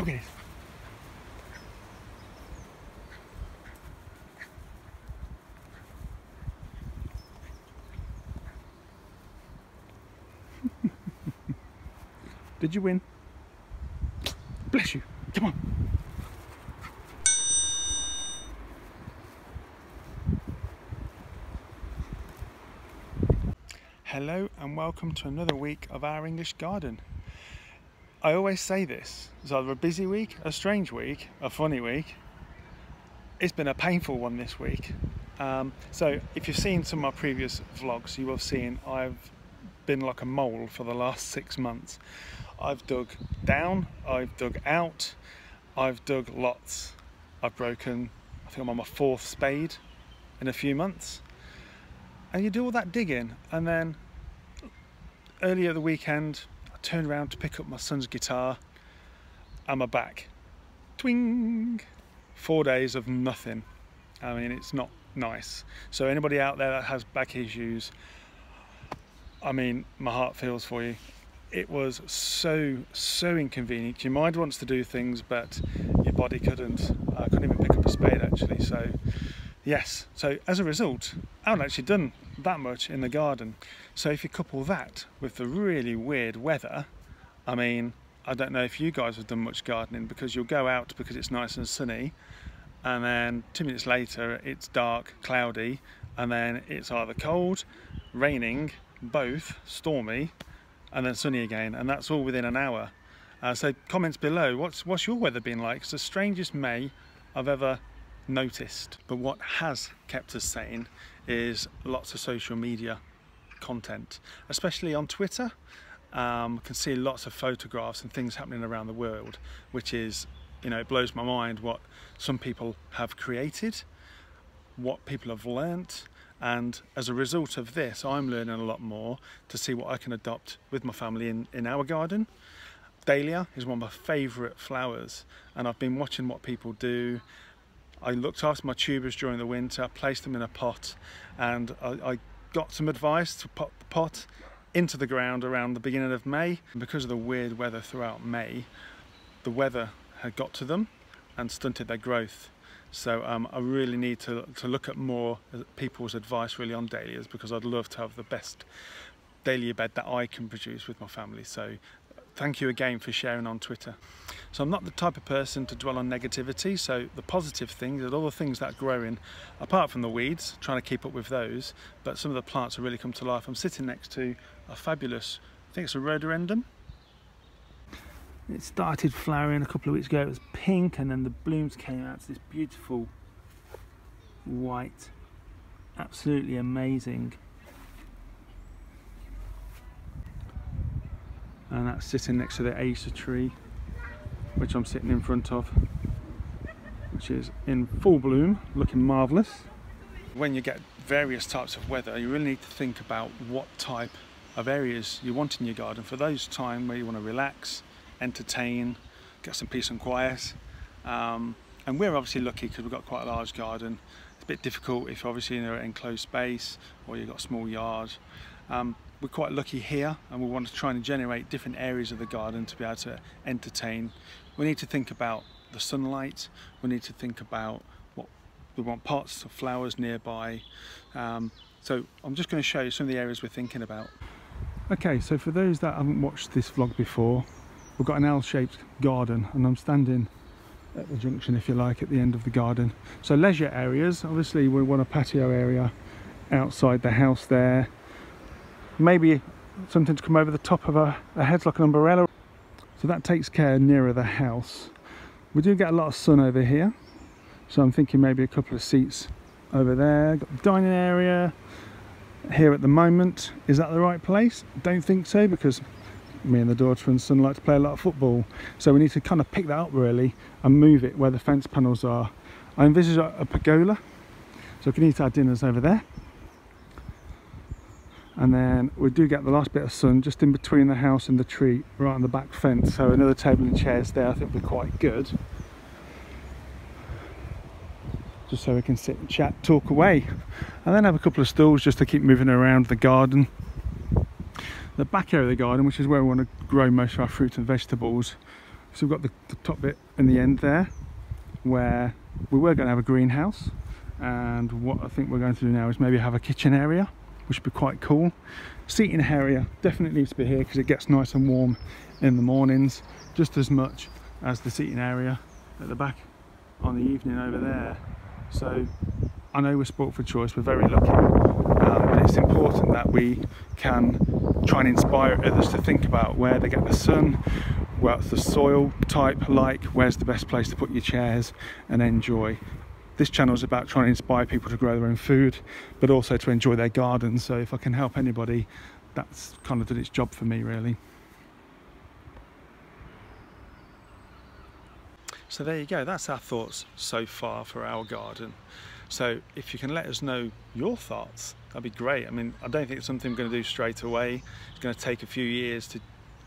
Look at it. Did you win? Bless you. Come on. Hello and welcome to another week of our English garden. I always say this, it's either a busy week, a strange week, a funny week. It's been a painful one this week. So if you've seen some of my previous vlogs, you will have seen I've been like a mole for the last 6 months. I've dug down, I've dug out, I've dug lots. I've broken, I think I'm on my 4th spade in a few months. And you do all that digging, and then earlier the weekend I turned around to pick up my son's guitar and my back. Twing! 4 days of nothing. I mean, it's not nice. So anybody out there that has back issues, I mean, my heart feels for you. It was so inconvenient. Your mind wants to do things, but your body couldn't. I couldn't even pick up a spade actually. So yes, so as a result, I haven't actually done that much in the garden. So if you couple that with the really weird weather, I mean, I don't know if you guys have done much gardening, because you'll go out because it's nice and sunny, and then 2 minutes later it's dark, cloudy, and then it's either cold, raining, both, stormy, and then sunny again, and that's all within an hour. So comments below, what's your weather been like? It's the strangest May I've ever noticed. But what has kept us sane is lots of social media content, especially on Twitter. Can see lots of photographs and things happening around the world, which is, you know, it blows my mind what some people have created, what people have learnt. And as a result of this, I'm learning a lot more to see what I can adopt with my family in our garden. Dahlia is one of my favourite flowers, and I've been watching what people do. I looked after my tubers during the winter, placed them in a pot, and I got some advice to put the pot into the ground around the beginning of May. Because of the weird weather throughout May, the weather had got to them and stunted their growth. So I really need to look at more people's advice really on dahlias, because I'd love to have the best dahlia bed that I can produce with my family. So thank you again for sharing on Twitter. So I'm not the type of person to dwell on negativity, so the positive things are all the things that are growing, apart from the weeds, trying to keep up with those, but some of the plants have really come to life. I'm sitting next to a fabulous, I think it's a rhododendron. It started flowering a couple of weeks ago. It was pink, and then the blooms came out to this beautiful white. Absolutely amazing. And that's sitting next to the Acer tree, which I'm sitting in front of, which is in full bloom, looking marvellous. When you get various types of weather, you really need to think about what type of areas you want in your garden for those times where you want to relax, entertain, get some peace and quiet. And we're obviously lucky because we've got quite a large garden. It's a bit difficult if obviously you're in an enclosed space or you've got a small yard. We're quite lucky here, and we want to try and generate different areas of the garden to be able to entertain. We need to think about the sunlight, we need to think about what we want, pots of flowers nearby. So I'm just going to show you some of the areas we're thinking about. Okay, so for those that haven't watched this vlog before, we've got an L-shaped garden, and I'm standing at the junction, if you like, at the end of the garden. So leisure areas, obviously we want a patio area outside the house there. Maybe something to come over the top of our heads like an umbrella. So that takes care nearer the house. We do get a lot of sun over here, so I'm thinking maybe a couple of seats over there. Got the dining area here at the moment. Is that the right place? Don't think so, because me and the daughter and son like to play a lot of football, so we need to kind of pick that up really and move it where the fence panels are. I envisage a pergola, so we can eat our dinners over there. And then we do get the last bit of sun just in between the house and the tree, right on the back fence. So another table and chairs there I think will be quite good. Just so we can sit and chat, talk away. And then have a couple of stools just to keep moving around the garden. The back area of the garden, which is where we want to grow most of our fruit and vegetables, So we've got the top bit in the end there, where we were going to have a greenhouse, and what I think we're going to do now is maybe have a kitchen area, which would be quite cool. Seating area definitely needs to be here because it gets nice and warm in the mornings, just as much as the seating area at the back on the evening over there. So I know we're spoilt for choice, we're very lucky, but it's important that we can try and inspire others to think about where they get the sun, what's the soil type like, where's the best place to put your chairs and enjoy. This channel is about trying to inspire people to grow their own food, but also to enjoy their gardens. So if I can help anybody, that's kind of done its job for me, really. So there you go, that's our thoughts so far for our garden. So if you can let us know your thoughts, that'd be great. I mean, I don't think it's something we're going to do straight away. It's going to take a few years to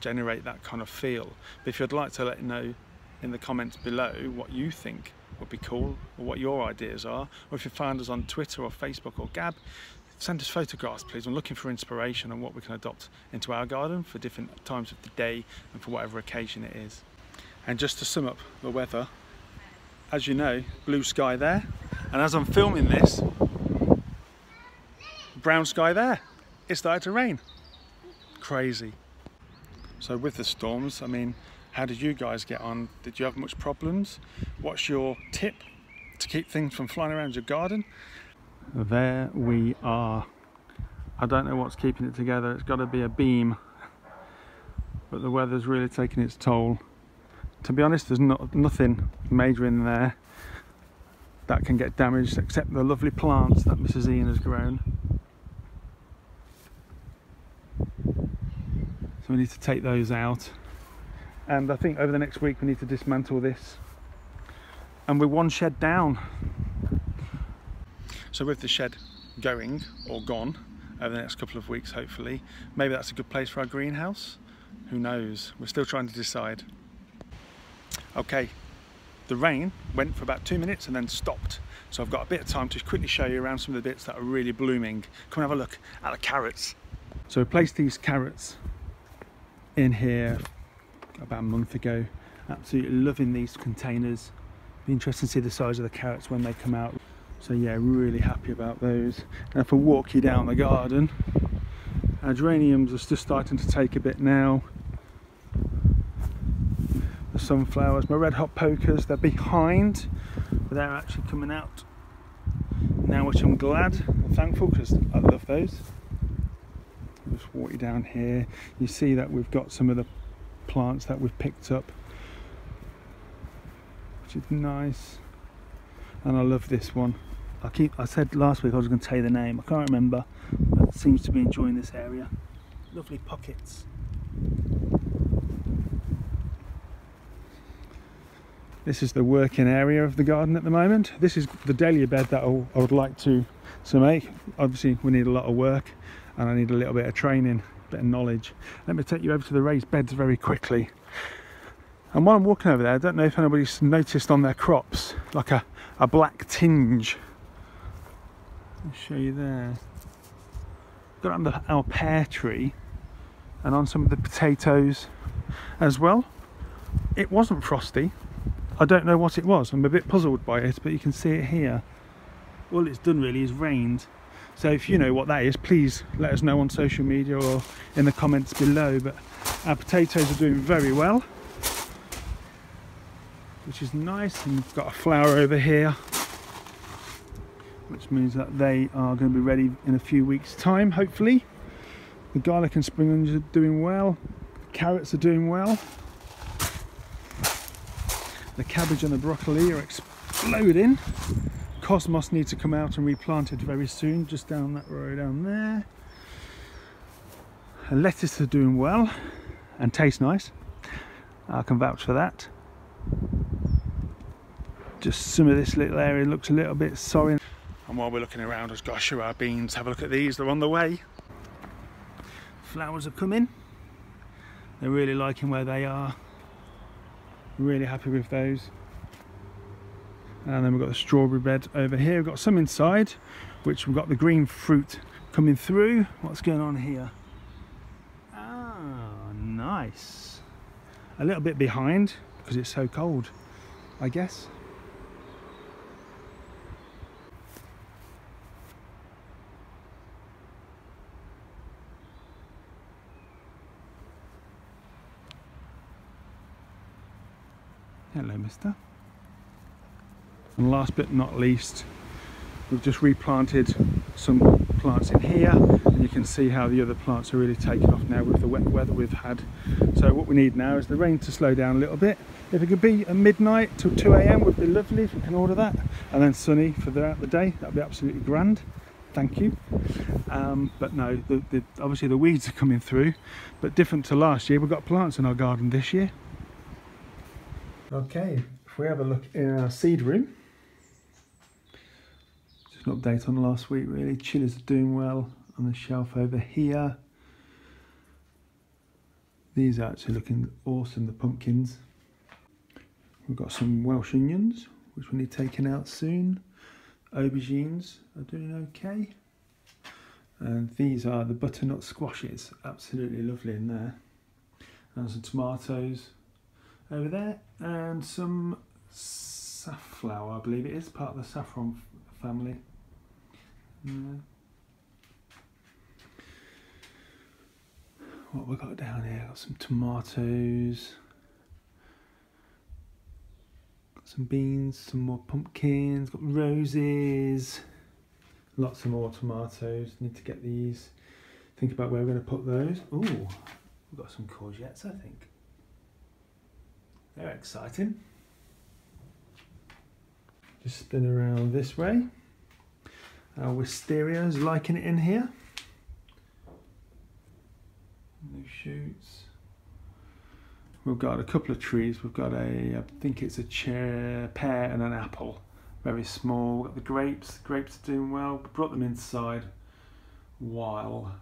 generate that kind of feel. But if you'd like to let know in the comments below what you think would be cool, or what your ideas are, or if you find us on Twitter or Facebook or Gab, send us photographs please. I'm looking for inspiration on what we can adopt into our garden for different times of the day and for whatever occasion it is. And just to sum up the weather, as you know, blue sky there, and as I'm filming this, brown sky there. It started to rain. Crazy. So with the storms, I mean, how did you guys get on? Did you have much problems? What's your tip to keep things from flying around your garden? There we are. I don't know what's keeping it together. It's got to be a beam, but the weather's really taking its toll. To be honest, there's nothing major in there that can get damaged except the lovely plants that Mrs. Ian has grown. So we need to take those out, and I think over the next week we need to dismantle this, and we're one shed down. So with the shed going or gone over the next couple of weeks, hopefully, maybe that's a good place for our greenhouse. Who knows? We're still trying to decide. Okay, the rain went for about 2 minutes and then stopped, so I've got a bit of time to quickly show you around some of the bits that are really blooming. Come and have a look at the carrots. So we placed these carrots in here about a month ago. Absolutely loving these containers. Be interesting to see the size of the carrots when they come out. So yeah, really happy about those. And if I walk you down the garden, our geraniums are just starting to take a bit now. The sunflowers, my red hot pokers, they're behind, but they're actually coming out now, which I'm glad and thankful, because I love those. I'll just walk you down here. You see that we've got some of the plants that we've picked up, which is nice. And I love this one. I said last week I was going to tell you the name, I can't remember, but it seems to be enjoying this area. Lovely pockets. This is the working area of the garden at the moment. This is the dahlia bed that I would like to make. Obviously we need a lot of work and I need a little bit of training, a bit of knowledge. Let me take you over to the raised beds very quickly. And while I'm walking over there, I don't know if anybody's noticed on their crops like a black tinge. I'll show you there. Got it under our pear tree and on some of the potatoes as well. It wasn't frosty. I don't know what it was. I'm a bit puzzled by it, but you can see it here. All it's done really is rained. So if you know what that is, please let us know on social media or in the comments below. But our potatoes are doing very well, which is nice. And we've got a flower over here, which means that they are going to be ready in a few weeks' time, hopefully. The garlic and spring onions are doing well. The carrots are doing well. The cabbage and the broccoli are exploding. Cosmos needs to come out and replanted very soon, just down that row down there. And lettuce are doing well and taste nice. I can vouch for that. Just some of this little area looks a little bit sorry. And while we're looking around, I've just got to show our beans. Have a look at these, they're on the way. Flowers are coming. They're really liking where they are. Really happy with those. And then we've got the strawberry bed over here. We've got some inside, which we've got the green fruit coming through. What's going on here? Ah, nice. A little bit behind because it's so cold, I guess. Hello, mister. And last but not least, we've just replanted some plants in here, and you can see how the other plants are really taking off now with the wet weather we've had. So what we need now is the rain to slow down a little bit. If it could be at midnight till 2 AM would be lovely if we can order that, and then sunny for throughout the day, that'd be absolutely grand. Thank you. But no, obviously the weeds are coming through, but different to last year, we've got plants in our garden this year. Okay, if we have a look in our seed room, just an update on last week really. Chilies are doing well on the shelf over here. These are actually looking awesome, the pumpkins. We've got some Welsh onions, which we need taken out soon. Aubergines are doing okay. And these are the butternut squashes, absolutely lovely in there. And some tomatoes over there, and some safflower, I believe it is, part of the saffron family. What have we got down here? Got some tomatoes, got some beans, some more pumpkins, got roses, lots of more tomatoes. Need to get these, think about where we're going to put those. Ooh, we've got some courgettes, I think. They're exciting. Just spin around this way. Our wisteria is liking it in here. New shoots. We've got a couple of trees. We've got I think it's a pear and an apple. Very small. We've got the grapes. The grapes are doing well. We brought them inside while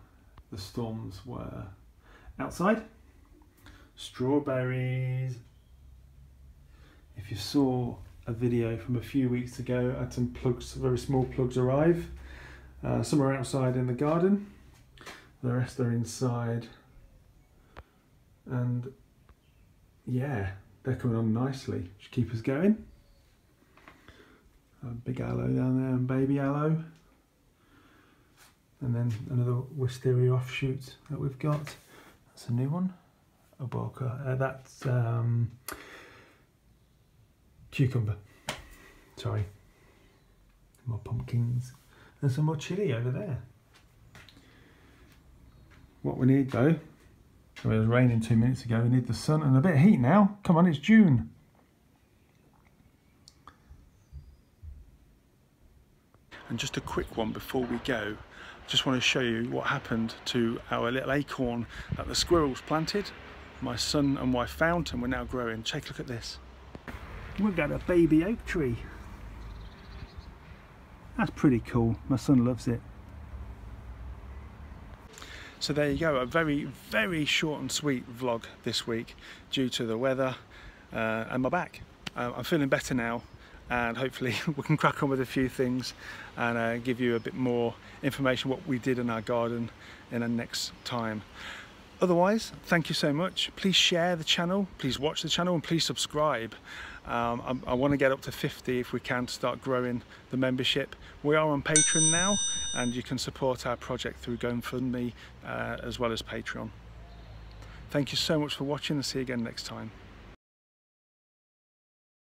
the storms were outside. Strawberries. If you saw a video from a few weeks ago, I had some plugs, very small plugs arrive. Some are outside in the garden, the rest are inside, and yeah, they're coming on nicely. Just keep us going. A big aloe down there and baby aloe, and then another wisteria offshoot that we've got. That's a new one. That's cucumber, sorry. More pumpkins and some more chilli over there. What we need though, it was raining 2 minutes ago, we need the sun and a bit of heat now. Come on, it's June. And just a quick one before we go, just want to show you what happened to our little acorn that the squirrels planted. My son and wife found, and we're now growing. Take a look at this. We've got a baby oak tree. That's pretty cool. My son loves it. So there you go, a very, very short and sweet vlog this week due to the weather and my back. I'm feeling better now, and hopefully we can crack on with a few things and give you a bit more information what we did in our garden in the next time. Otherwise, thank you so much. Please share the channel, please watch the channel, and please subscribe. I want to get up to 50 if we can to start growing the membership. We are on Patreon now, and you can support our project through GoFundMe as well as Patreon. Thank you so much for watching, and see you again next time.